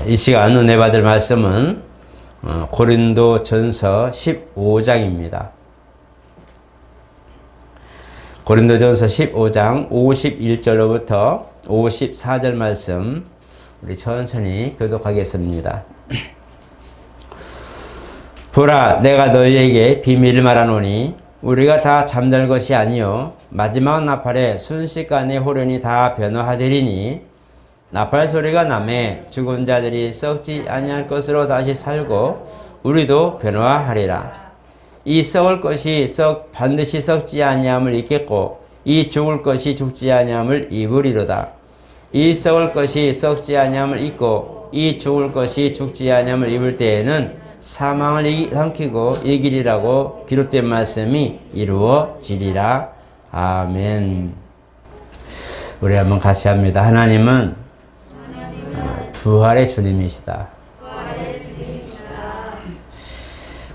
이 시간 은혜 받을 말씀은 고린도전서 15장입니다. 고린도전서 15장 51절로부터 54절 말씀 우리 천천히 교독하겠습니다. 보라, 내가 너희에게 비밀을 말하노니 우리가 다 잠잘 것이 아니요 마지막 나팔에 순식간에 호련이 다 변화하되리니 나팔 소리가 나매 죽은 자들이 썩지 아니할 것으로 다시 살고 우리도 변화하리라. 이 썩을 것이 반드시 썩지 아니함을 입겠고 이 죽을 것이 죽지 아니함을 입으리로다. 이 썩을 것이 썩지 아니함을 입고 이 죽을 것이 죽지 아니함을 입을 때에는 사망을 삼키고 이기리라고 기록된 말씀이 이루어지리라. 아멘. 우리 한번 같이 합니다. 하나님은 부활의 주님이시다.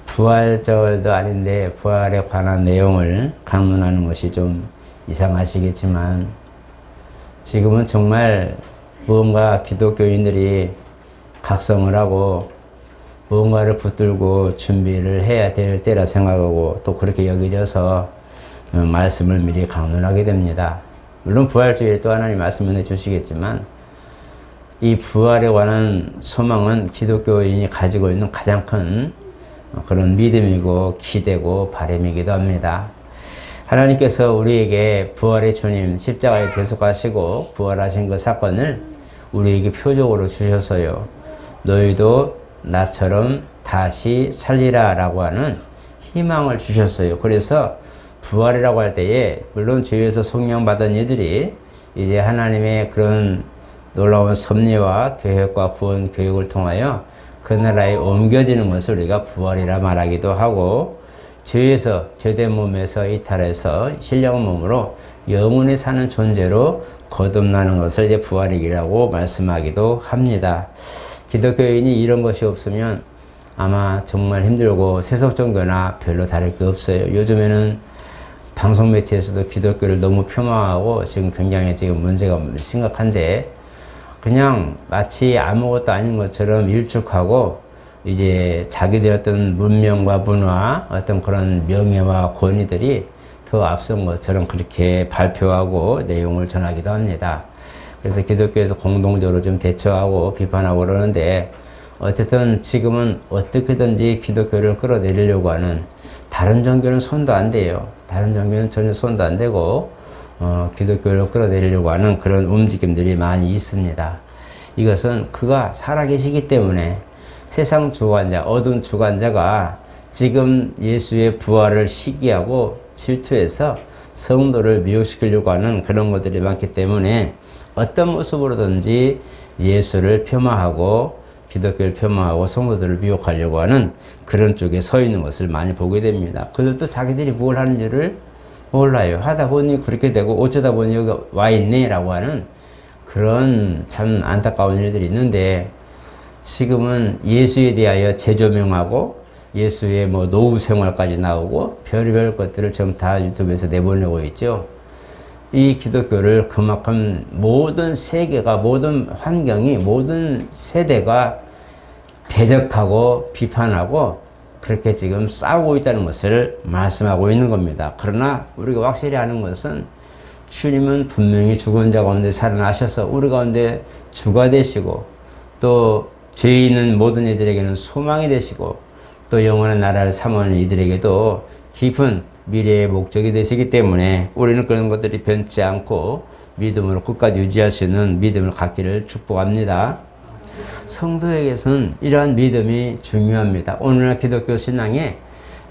부활절도 아닌데 부활에 관한 내용을 강론하는 것이 좀 이상하시겠지만 지금은 정말 무언가 기독교인들이 각성을 하고 무언가를 붙들고 준비를 해야 될 때라 생각하고 또 그렇게 여겨져서 말씀을 미리 강론하게 됩니다. 물론 부활주일에 또 하나님 말씀을 해주시겠지만 이 부활에 관한 소망은 기독교인이 가지고 있는 가장 큰 그런 믿음이고 기대고 바람이기도 합니다. 하나님께서 우리에게 부활의 주님 십자가에 계속하시고 부활하신 그 사건을 우리에게 표적으로 주셔서요. 너희도 나처럼 다시 살리라 라고 하는 희망을 주셨어요. 그래서 부활이라고 할 때에 물론 죄에서 속량받은 이들이 이제 하나님의 그런 놀라운 섭리와 계획과 구원 교육을 통하여 그 나라에 옮겨지는 것을 우리가 부활이라 말하기도 하고 죄에서 죄된 몸에서 이탈해서 신령 몸으로 영원히 사는 존재로 거듭나는 것을 이제 부활이라고 말씀하기도 합니다. 기독교인이 이런 것이 없으면 아마 정말 힘들고 세속 종교나 별로 다를 게 없어요. 요즘에는 방송 매체에서도 기독교를 너무 폄하하고 지금 굉장히 문제가 심각한데 그냥 마치 아무것도 아닌 것처럼 일축하고 이제 자기들의 어떤 문명과 문화, 어떤 그런 명예와 권위들이 더 앞선 것처럼 그렇게 발표하고 내용을 전하기도 합니다. 그래서 기독교에서 공동적으로 좀 대처하고 비판하고 그러는데 어쨌든 지금은 어떻게든지 기독교를 끌어내리려고 하는 다른 종교는 손도 안 대요. 다른 종교는 전혀 손도 안 대고 기독교를 끌어내리려고 하는 그런 움직임들이 많이 있습니다. 이것은 그가 살아계시기 때문에 세상 주관자, 어두운 주관자가 지금 예수의 부활을 시기하고 질투해서 성도를 미혹시키려고 하는 그런 것들이 많기 때문에 어떤 모습으로든지 예수를 폄하하고 기독교를 폄하하고 성도들을 미혹하려고 하는 그런 쪽에 서 있는 것을 많이 보게 됩니다. 그들도 자기들이 뭘 하는지를 몰라요. 하다 보니 그렇게 되고 어쩌다 보니 여기 와 있네 라고 하는 그런 참 안타까운 일들이 있는데 지금은 예수에 대하여 재조명하고 예수의 노후 생활까지 나오고 별의별 것들을 지금 다 유튜브에서 내보내고 있죠. 이 기독교를 그만큼 모든 세계가, 모든 환경이, 모든 세대가 대적하고 비판하고 그렇게 지금 싸우고 있다는 것을 말씀하고 있는 겁니다. 그러나 우리가 확실히 아는 것은 주님은 분명히 죽은 자 가운데 살아나셔서 우리 가운데 주가 되시고 또 죄 있는 모든 이들에게는 소망이 되시고 또 영원한 나라를 사모하는 이들에게도 깊은 미래의 목적이 되시기 때문에 우리는 그런 것들이 변치 않고 믿음으로 끝까지 유지할 수 있는 믿음을 갖기를 축복합니다. 성도에게서는 이러한 믿음이 중요합니다. 오늘날 기독교 신앙에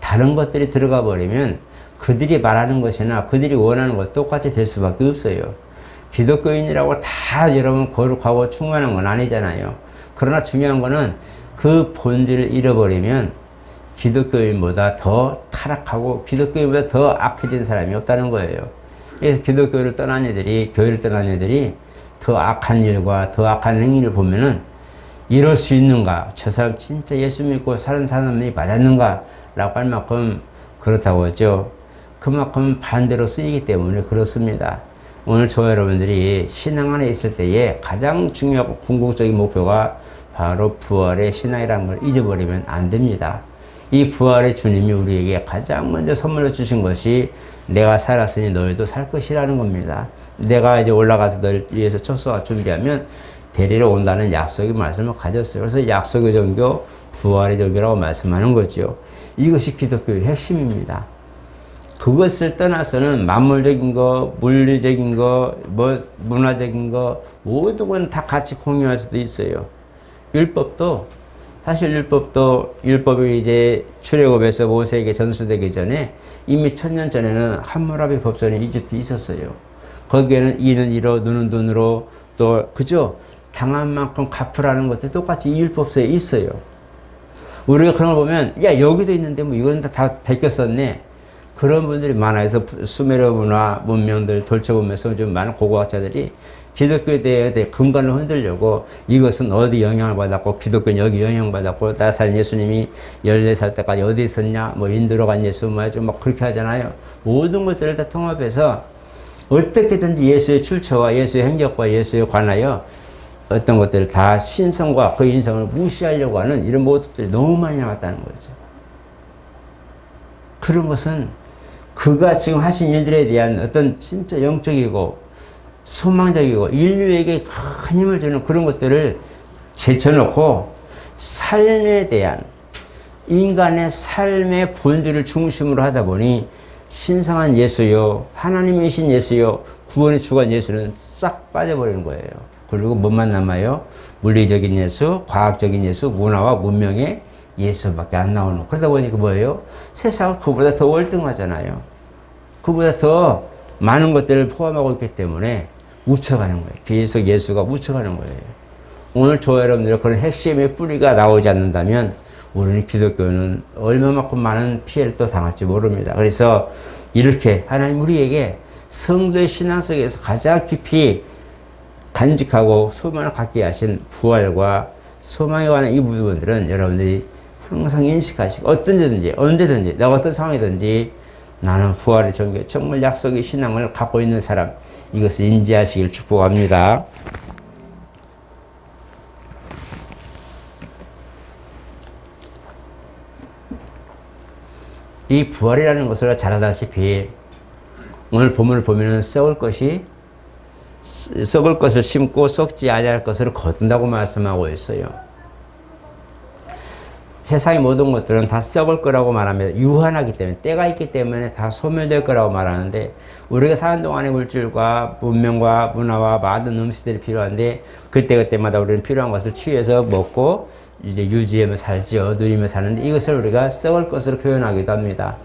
다른 것들이 들어가 버리면 그들이 말하는 것이나 그들이 원하는 것 똑같이 될 수밖에 없어요. 기독교인이라고 다 여러분 거룩하고 충만한 건 아니잖아요. 그러나 중요한 거는 그 본질을 잃어버리면 기독교인보다 더 타락하고 기독교인보다 더 악해진 사람이 없다는 거예요. 그래서 기독교를 떠난 애들이, 교회를 떠난 애들이 더 악한 일과 더 악한 행위를 보면은 이럴 수 있는가? 저 사람 진짜 예수 믿고 사는 사람이 맞았는가? 라고 할 만큼 그렇다고 하죠. 그만큼 반대로 쓰이기 때문에 그렇습니다. 오늘 저와 여러분들이 신앙 안에 있을 때에 가장 중요하고 궁극적인 목표가 바로 부활의 신앙이라는 걸 잊어버리면 안 됩니다. 이 부활의 주님이 우리에게 가장 먼저 선물로 주신 것이 내가 살았으니 너희도 살 것이라는 겁니다. 내가 이제 올라가서 너를 위해서 초소화 준비하면 데리러 온다는 약속의 말씀을 가졌어요. 그래서 약속의 종교, 부활의 종교라고 말씀하는 거죠. 이것이 기독교의 핵심입니다. 그것을 떠나서는 만물적인 거, 물리적인 거, 문화적인 거 모든 건 다 같이 공유할 수도 있어요. 사실 율법이 이제 출애굽에서 모세에게 전수되기 전에 이미 1000년 전에는 함무라비 법전이 이집트에 있었어요. 거기에는 이는 이로 눈은 눈으로 또 그죠? 당한 만큼 갚으라는 것도 똑같이 이 율법서에 있어요. 우리가 그런 걸 보면 야 여기도 있는데 뭐 이건 다 베꼈었네. 그런 분들이 많아서 수메르 문화 문명들 돌쳐보면서 좀 많은 고고학자들이 기독교에 대해 근간을 흔들려고 이것은 어디 영향을 받았고 기독교는 여기 영향받았고 나사렛 예수님이 14살 때까지 어디 있었냐 뭐 인도로 간 예수 막 그렇게 하잖아요. 모든 것들을 다 통합해서 어떻게든지 예수의 출처와 예수의 행적과 예수에 관하여 어떤 것들을 다 신성과 그 인성을 무시하려고 하는 이런 모습들이 너무 많이 나왔다는 거죠. 그런 것은 그가 지금 하신 일들에 대한 어떤 진짜 영적이고 소망적이고 인류에게 큰 힘을 주는 그런 것들을 제쳐놓고 삶에 대한 인간의 삶의 본질을 중심으로 하다 보니 신성한 예수요, 하나님이신 예수요, 구원의 주관 예수는 싹 빠져버리는 거예요. 그리고 뭐만 남아요? 물리적인 예수, 과학적인 예수, 문화와 문명의 예수밖에 안 나오는. 그러다 보니까 뭐예요? 세상은 그보다 더 월등하잖아요. 그보다 더 많은 것들을 포함하고 있기 때문에 묻혀가는 거예요. 계속 예수가 묻혀가는 거예요. 오늘 저와 여러분들의 그런 핵심의 뿌리가 나오지 않는다면 우리는 기독교는 얼마만큼 많은 피해를 또 당할지 모릅니다. 그래서 이렇게 하나님 우리에게 성도의 신앙 속에서 가장 깊이 간직하고 소망을 갖게 하신 부활과 소망에 관한 이 부분들은 여러분들이 항상 인식하시고 어떤지든지 언제든지 내가 어떤 상황이든지 나는 부활의 종교에 정말 약속의 신앙을 갖고 있는 사람 이것을 인지하시길 축복합니다. 이 부활이라는 것을 잘 알다시피 오늘 본문을 보면 썩을 것을 심고 썩지 아니할 것을 거둔다고 말씀하고 있어요. 세상의 모든 것들은 다 썩을 거라고 말합니다. 유한하기 때문에 때가 있기 때문에 다 소멸될 거라고 말하는데 우리가 사는 동안의 물질과 문명과 문화와 많은 음식들이 필요한데 그때그때마다 우리는 필요한 것을 취해서 먹고 이제 유지하며 살지요. 누리며 사는데 이것을 우리가 썩을 것으로 표현하기도 합니다.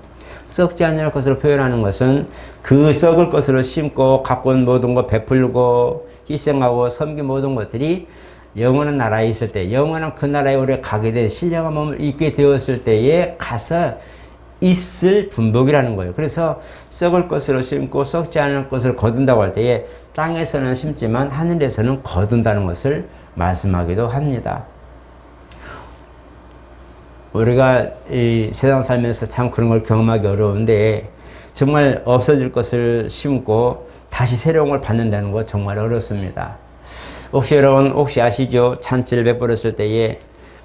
썩지 않을 것으로 표현하는 것은 그 썩을 것으로 심고 갖고 온 모든 것 베풀고 희생하고 섬긴 모든 것들이 영원한 나라에 있을 때 영원한 그 나라에 우리가 가게 된 신령한 몸을 입게 되었을 때에 가서 있을 분복이라는 거예요. 그래서 썩을 것으로 심고 썩지 않을 것을 거둔다고 할 때에 땅에서는 심지만 하늘에서는 거둔다는 것을 말씀하기도 합니다. 우리가 이 세상 살면서 참 그런 걸 경험하기 어려운데 정말 없어질 것을 심고 다시 새로운 걸 받는다는 거 정말 어렵습니다. 여러분 아시죠? 잔치를 베풀었을 때에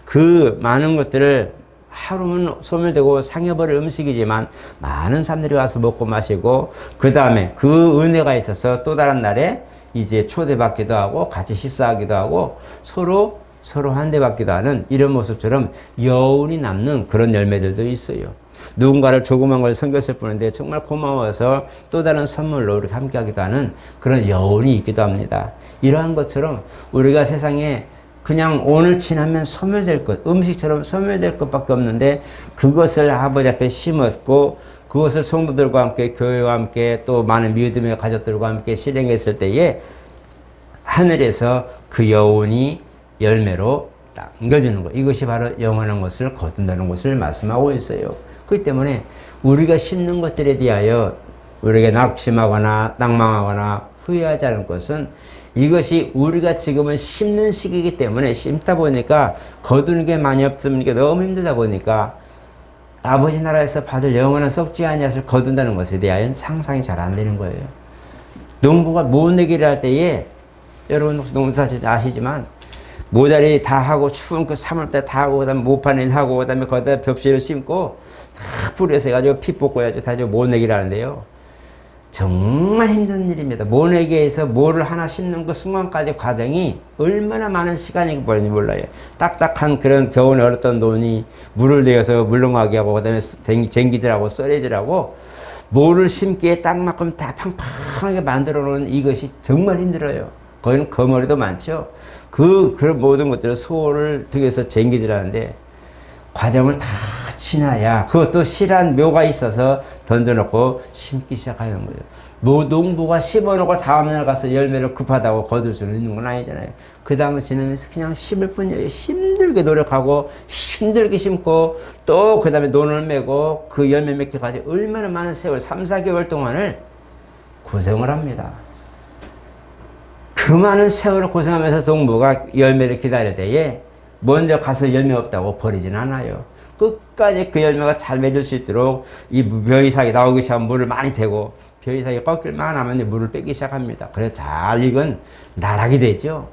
그 많은 것들을 하루는 소멸되고 상해버릴 음식이지만 많은 사람들이 와서 먹고 마시고 그 다음에 그 은혜가 있어서 또 다른 날에 이제 초대받기도 하고 같이 식사하기도 하고 서로 환대받기도 하는 이런 모습처럼 여운이 남는 그런 열매들도 있어요. 누군가를 조그만 걸 섬겼을 뿐인데 정말 고마워서 또 다른 선물로 이렇게 함께하기도 하는 그런 여운이 있기도 합니다. 이러한 것처럼 우리가 세상에 그냥 오늘 지나면 소멸될 것, 음식처럼 소멸될 것밖에 없는데 그것을 아버지 앞에 심었고 그것을 성도들과 함께 교회와 함께 또 많은 믿음의 가족들과 함께 실행했을 때에 하늘에서 그 여운이 열매로 남겨주는 것. 이것이 바로 영원한 것을 거둔다는 것을 말씀하고 있어요. 그렇기 때문에 우리가 심는 것들에 대하여 우리가 낙심하거나 낭망하거나 후회하지 않을 것은 이것이 우리가 지금은 심는 시기이기 때문에 심다 보니까 거두는 게 많이 없으니까 너무 힘들다 보니까 아버지 나라에서 받을 영원한 썩지 아니하실 거둔다는 것에 대하여는 상상이 잘 안 되는 거예요. 농부가 모내기를 할 때에 여러분 농사 아시지만 모자리 다 하고 추운 그 3월달 다 하고 그다음에 모판일 하고 그다음에 거기다 벽시를 심고 다 뿌려서 해가지고 피 뽑고야지 다 모내기를 하는데요. 정말 힘든 일입니다. 모내기에서 뭐를 하나 심는 그 순간까지 과정이 얼마나 많은 시간이 걸리는지 몰라요. 딱딱한 그런 겨울에 얼었던 논이 물을 내어서 물렁하게 하고 그다음에 쟁기질하고 썰해질하고 뭐를 심기에 딱만큼 다 팡팡하게 만들어 놓은 이것이 정말 힘들어요. 거기는 거머리도 많죠. 그런 모든 것들을 소를 등에서 쟁기질하는데 과정을 다 지나야 그것도 실한 묘가 있어서 던져놓고 심기 시작하는 거죠. 농부가 심어놓고 다음날 가서 열매를 급하다고 거둘 수는 있는 건 아니잖아요. 그 당시는 그냥 심을 뿐이에요. 힘들게 노력하고 힘들게 심고 또 그 다음에 논을 메고 그 열매 맺기까지 얼마나 많은 세월 3, 4개월 동안을 고생을 합니다. 그 많은 세월을 고생하면서 농부가 열매를 기다릴 때에 먼저 가서 열매 없다고 버리진 않아요. 끝까지 그 열매가 잘 맺을 수 있도록 이 벼이삭이 나오기 시작하면 물을 많이 대고 벼이삭이 꺾일만 하면 물을 빼기 시작합니다. 그래서 잘 익은 나락이 되죠.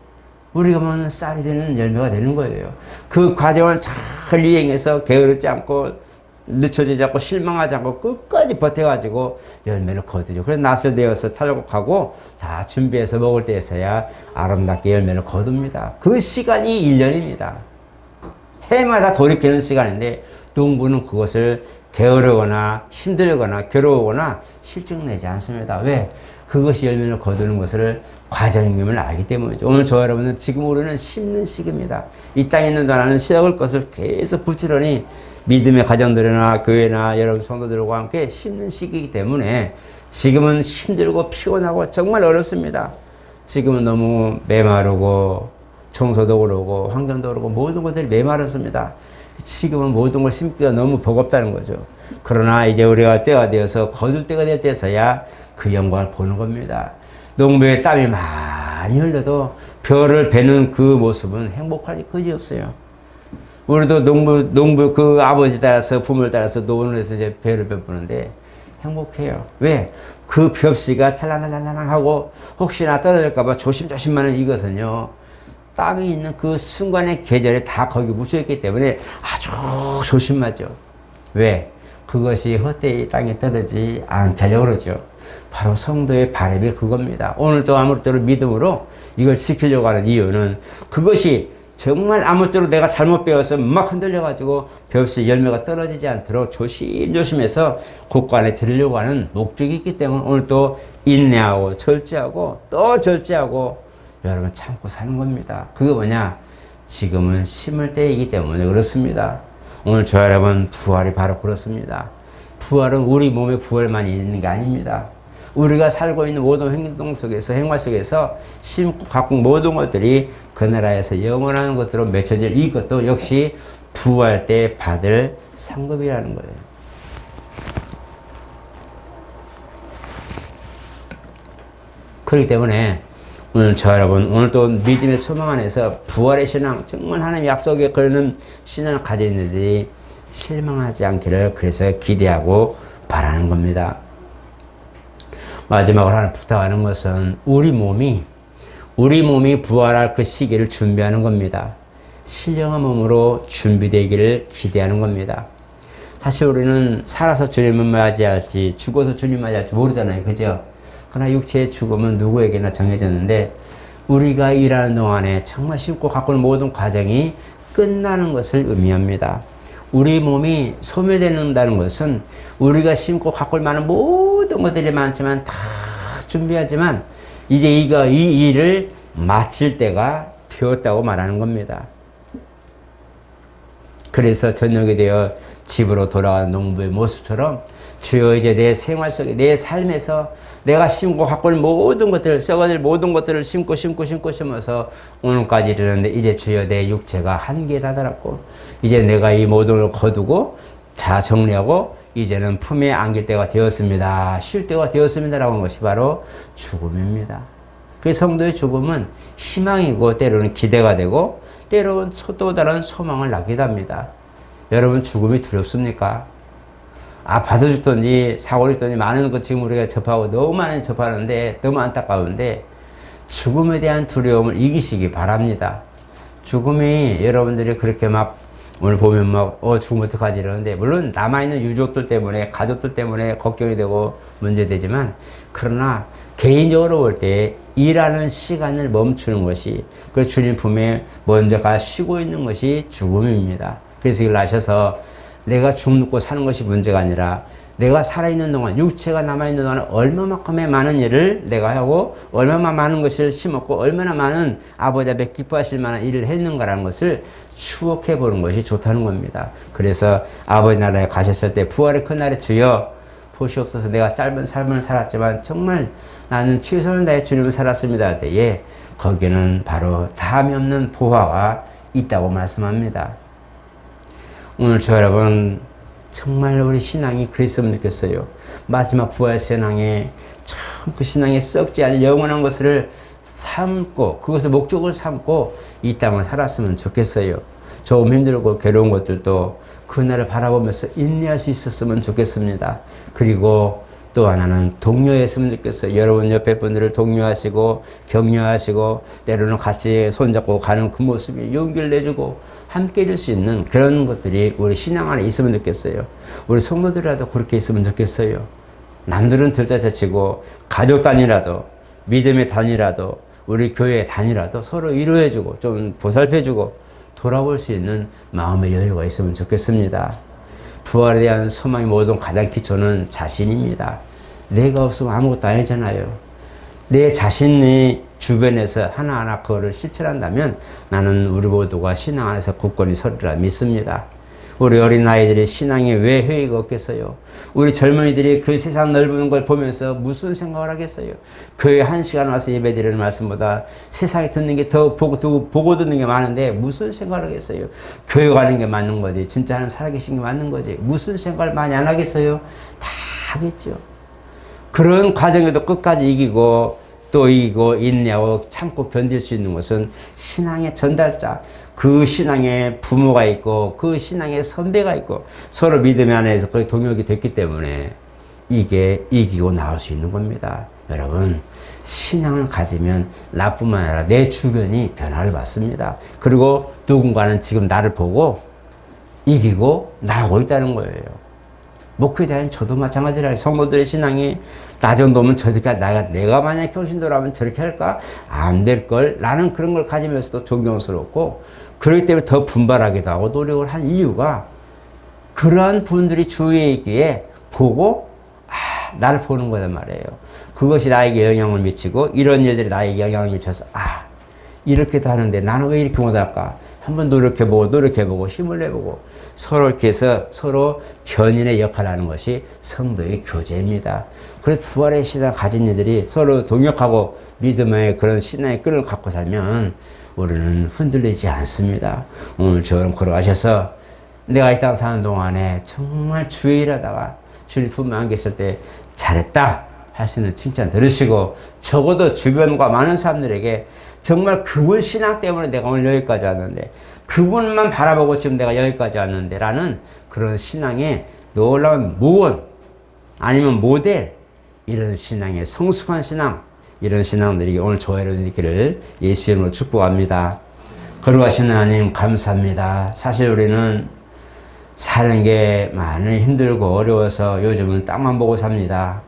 우리가 먹는 쌀이 되는 열매가 되는 거예요. 그 과정을 잘 이행해서 게으르지 않고 늦춰지지 않고 실망하지 않고 끝까지 버텨가지고 열매를 거두죠. 그래서 낫을 내어서 탈곡하고 다 준비해서 먹을 때에서야 아름답게 열매를 거둡니다. 그 시간이 1년입니다. 해마다 돌이키는 시간인데 농부는 그것을 게으르거나 힘들거나 괴로우거나 실증내지 않습니다. 왜? 그것이 열매를 거두는 것을 과정임을 알기 때문이죠. 오늘 저와 여러분은 지금 우리는 심는 시기입니다. 이 땅에 있는 동안은 썩을 것을 계속 부지런히 믿음의 가정들이나 교회나 여러분 성도들과 함께 심는 시기이기 때문에 지금은 힘들고 피곤하고 정말 어렵습니다. 지금은 너무 메마르고 청소도 그러고 환경도 그러고 모든 것들이 메마르습니다. 지금은 모든 걸 심기가 너무 버겁다는 거죠. 그러나 이제 우리가 때가 되어서 거둘 때가 될 때서야 그 영광을 보는 겁니다. 농부의 땀이 많이 흘려도 벼를 베는 그 모습은 행복할 것이 없어요. 우리도 농부 그 아버지 따라서 부모를 따라서 노원에서 이제 벼를 베푸는데 행복해요. 왜? 그 벽씨가 탈랑탈랑탈랑 하고 혹시나 떨어질까봐 조심조심만은 이것은요. 땀이 있는 그 순간의 계절에 다 거기 묻혀있기 때문에 아주 조심하죠. 왜? 그것이 헛되이 땅에 떨어지지 않게 하려고 그러죠. 바로 성도의 바람이 그겁니다. 오늘도 아무쪼록 믿음으로 이걸 지키려고 하는 이유는 그것이 정말 아무쪼록 내가 잘못 배워서 막 흔들려가지고 벼없이 열매가 떨어지지 않도록 조심조심해서 곳간에 들으려고 하는 목적이 있기 때문에 오늘 또 인내하고 절제하고 또 절제하고 여러분 참고 사는 겁니다. 그게 뭐냐? 지금은 심을 때이기 때문에 그렇습니다. 오늘 저 여러분 부활이 바로 그렇습니다. 부활은 우리 몸의 부활만 있는 게 아닙니다. 우리가 살고 있는 모든 행동 속에서 생활 속에서 심고 가꾼 모든 것들이 그 나라에서 영원한 것들로 맺혀질 이것도 역시 부활 때 받을 상급이라는 거예요. 그렇기 때문에 오늘 저 여러분 오늘 또 믿음의 소망 안에서 부활의 신앙 정말 하나님 약속에 걸는 신앙을 가진 이들이 실망하지 않기를 그래서 기대하고 바라는 겁니다. 마지막으로 하나 부탁하는 것은 우리 몸이 부활할 그 시기를 준비하는 겁니다. 신령한 몸으로 준비되기를 기대하는 겁니다. 사실 우리는 살아서 주님을 맞이할지 죽어서 주님 맞이할지 모르잖아요. 그죠? 그러나 육체의 죽음은 누구에게나 정해졌는데 우리가 일하는 동안에 정말 심고 가꾸는 모든 과정이 끝나는 것을 의미합니다. 우리 몸이 소멸된다는 것은 우리가 심고 가꿀 만한 모든 것들이 많지만 다 준비하지만 이제 이 일을 마칠 때가 되었다고 말하는 겁니다. 그래서 저녁이 되어 집으로 돌아가는 농부의 모습처럼 주여 이제 내 생활 속에 내 삶에서 내가 심고 가꿀 모든 것들 썩어질 모든 것들을 심어서 오늘까지 이르는데 이제 주여 내 육체가 한계에 다다랐고 이제 내가 이 모든 걸 거두고 자 정리하고 이제는 품에 안길 때가 되었습니다. 쉴 때가 되었습니다. 라고 하는 것이 바로 죽음입니다. 그 성도의 죽음은 희망이고 때로는 기대가 되고 때로는 또 다른 소망을 낳기도 합니다. 여러분 죽음이 두렵습니까? 아파도 죽든지 사고를 죽든지 많은 것 지금 우리가 접하고 너무 많이 접하는데 너무 안타까운데 죽음에 대한 두려움을 이기시기 바랍니다. 죽음이 여러분들이 그렇게 막 오늘 보면 막 죽으면 어떡하지 이러는데, 물론 남아있는 유족들 때문에 가족들 때문에 걱정이 되고 문제되지만, 그러나 개인적으로 볼 때 일하는 시간을 멈추는 것이, 그 주님 품에 먼저 가 쉬고 있는 것이 죽음입니다. 그래서 이걸 아셔서 내가 죽고 사는 것이 문제가 아니라 내가 살아있는 동안, 육체가 남아있는 동안 얼마만큼의 많은 일을 내가 하고 얼마나 많은 것을 심었고 얼마나 많은 아버지 앞에 기뻐하실 만한 일을 했는가라는 것을 추억해 보는 것이 좋다는 겁니다. 그래서 아버지 나라에 가셨을 때 부활의 그날에 주여 보시옵소서, 내가 짧은 삶을 살았지만 정말 나는 최선을 다해 주님을 살았습니다 할 때에 거기는 바로 다함이 없는 보화가 있다고 말씀합니다. 오늘 저 여러분 정말 우리 신앙이 그랬으면 좋겠어요. 마지막 부활 신앙에 참 그 신앙에 썩지 않은 영원한 것을 삼고 그것을 목적을 삼고 이 땅을 살았으면 좋겠어요. 조금 힘들고 괴로운 것들도 그날을 바라보면서 인내할 수 있었으면 좋겠습니다. 그리고 또 하나는 독려했으면 좋겠어요. 여러분 옆에 분들을 독려하시고 격려하시고 때로는 같이 손잡고 가는 그 모습이 용기를 내주고 함께 해줄 수 있는 그런 것들이 우리 신앙 안에 있으면 좋겠어요. 우리 성도들이라도 그렇게 있으면 좋겠어요. 남들은 들다쳐치고 가족 단위라도 믿음의 단위라도 우리 교회의 단위라도 서로 위로해주고 좀 보살펴주고 돌아볼 수 있는 마음의 여유가 있으면 좋겠습니다. 부활에 대한 소망의 모든 가장 기초는 자신입니다. 내가 없으면 아무것도 아니잖아요. 내 자신이 주변에서 하나하나 그거를 실천한다면 나는 우리 모두가 신앙 안에서 굳건히 서리라 믿습니다. 우리 어린아이들이 신앙에 왜 회의가 없겠어요? 우리 젊은이들이 그 세상 넓은 걸 보면서 무슨 생각을 하겠어요? 교회 1시간 와서 예배드리는 말씀보다 세상에 듣는 게 더 보고 듣는 게 많은데 무슨 생각을 하겠어요? 교회 가는 게 맞는 거지. 진짜 하나님 살아계신 게 맞는 거지. 무슨 생각을 많이 안 하겠어요? 다 하겠죠. 그런 과정에도 끝까지 이기고 또 이기고 인내하고 참고 견딜 수 있는 것은 신앙의 전달자, 그 신앙의 부모가 있고 그 신앙의 선배가 있고 서로 믿음 안에서 거의 동역이 됐기 때문에 이게 이기고 나올 수 있는 겁니다. 여러분, 신앙을 가지면 나뿐만 아니라 내 주변이 변화를 받습니다. 그리고 누군가는 지금 나를 보고 이기고 나오고 있다는 거예요. 목회자인 저도 마찬가지라. 성도들의 신앙이 나 정도면 저렇게 내가 만약에 평신도라면 저렇게 할까? 안 될걸? 라는 그런 걸 가지면서도 존경스럽고 그렇기 때문에 더 분발하기도 하고 노력을 한 이유가 그러한 분들이 주위에 있기에 보고 나를 보는 거란 말이에요. 그것이 나에게 영향을 미치고 이런 일들이 나에게 영향을 미쳐서 이렇게도 하는데 나는 왜 이렇게 못할까? 한번 노력해보고 힘을 내보고 서로 이렇게 해서 서로 견인의 역할을 하는 것이 성도의 교제입니다. 그래서 부활의 신앙을 가진 이들이 서로 동역하고 믿음의 그런 신앙의 끈을 갖고 살면 우리는 흔들리지 않습니다. 오늘 저런 걸어가셔서 내가 이 땅 사는 동안에 정말 주의 일하다가 주님 품에 안 계실 때 잘했다 할 수 있는 칭찬 들으시고 적어도 주변과 많은 사람들에게 정말 그분 신앙 때문에 내가 오늘 여기까지 왔는데 그분만 바라보고 지금 내가 여기까지 왔는데 라는 그런 신앙의 놀라운 모원 아니면 모델, 이런 신앙의 성숙한 신앙, 이런 신앙들이 오늘 저와 여러분 있기를 예수 이름으로 축복합니다. 거룩하신 하나님 감사합니다. 사실 우리는 사는 게 많이 힘들고 어려워서 요즘은 땅만 보고 삽니다.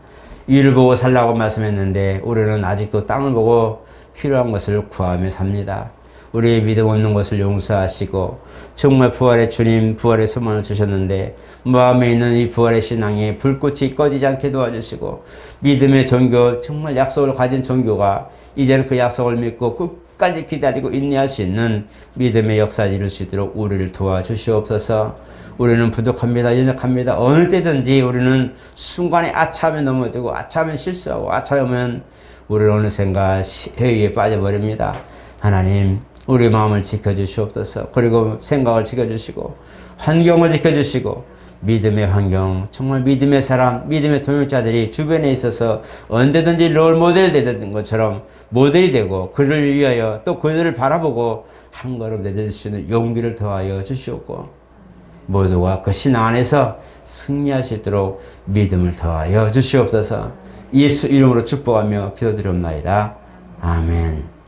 위를 보고 살라고 말씀했는데 우리는 아직도 땅을 보고 필요한 것을 구하며 삽니다. 우리의 믿음 없는 것을 용서하시고 정말 부활의 주님, 부활의 소망을 주셨는데 마음에 있는 이 부활의 신앙에 불꽃이 꺼지지 않게 도와주시고 믿음의 종교, 정말 약속을 가진 종교가 이제는 그 약속을 믿고 끝까지 기다리고 인내할 수 있는 믿음의 역사를 이룰 수 있도록 우리를 도와주시옵소서. 우리는 부족합니다. 연약합니다. 어느 때든지 우리는 순간에 아차하면 넘어지고 아차하면 실수하고 아차하면 우리는 어느샌가 회의에 빠져버립니다. 하나님, 우리 마음을 지켜주시옵소서. 그리고 생각을 지켜주시고 환경을 지켜주시고 믿음의 환경, 정말 믿음의 사람, 믿음의 동역자들이 주변에 있어서 언제든지 롤 모델 되는 것처럼 모델이 되고 그를 위하여 또 그들을 바라보고 한 걸음 내딛을 수 있는 용기를 더하여 주시옵고 모두가 그 신앙 안에서 승리할 수 있도록 믿음을 더하여 주시옵소서. 예수 이름으로 축복하며 기도드리옵나이다. 아멘.